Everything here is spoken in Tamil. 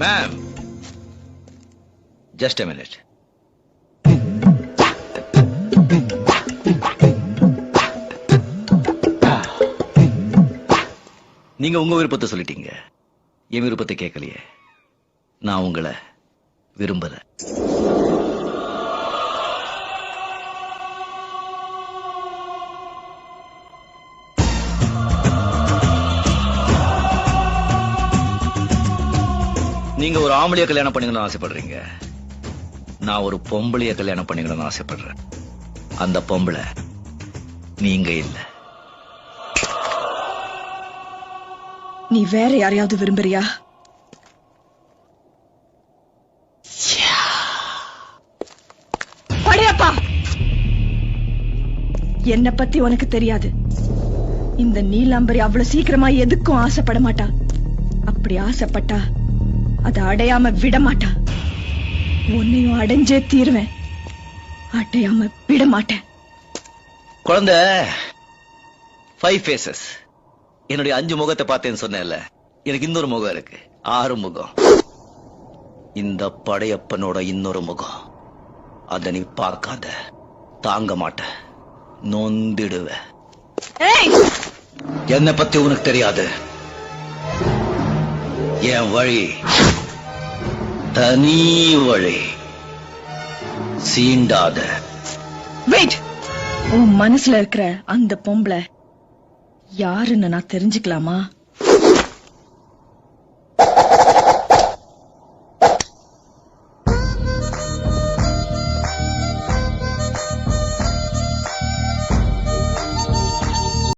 Ma'am, just a minute. நீங்க உங்க விருப்பத்தை சொல்லிட்டீங்க, என் விருப்பத்தை கேட்கலையே. நான் உங்களை விரும்பல. நீங்க ஒரு ஆம்பளைய கல்யாணம் பண்ணிக்கணும்னு ஆசைப்படுறீங்க, நான் ஒரு பொம்பளைய கல்யாணம் பண்ணிக்கணும்னு ஆசைப்படுறேன். அந்த பொம்பளை நீங்க இல்ல. நீ வேற யாரையாவது விரும்புறியா? படையப்பா, என்ன பத்தி உனக்கு தெரியாது. இந்த நீலாம்பரி அவ்வளவு சீக்கிரமா எதுக்கும் ஆசைப்பட மாட்டா. அப்படி ஆசைப்பட்டா அதை அடையாம விட மாட்டா. உன்னையும் அடைஞ்சே தீருவேன், அடையாம விட மாட்டேன். குழந்தை 5 faces. என்னுடைய 5 முகத்தை பார்த்தேன்னு சொன்னேன்ல, எனக்கு இன்னொரு முகம் இருக்கு, 6 முகம். இந்த படையப்பனோட இன்னொரு முகம், அத நீ பார்க்காத, தாங்க மாட்ட, நொந்திடுவ. என்னை பத்தி உனக்கு தெரியாது. என் வழி தனி வழி, சீண்டாத. வெயிட், உன் மனசுல இருக்கிற அந்த பொம்பளை யாருன்னு நான் தெரிஞ்சுக்கலாமா?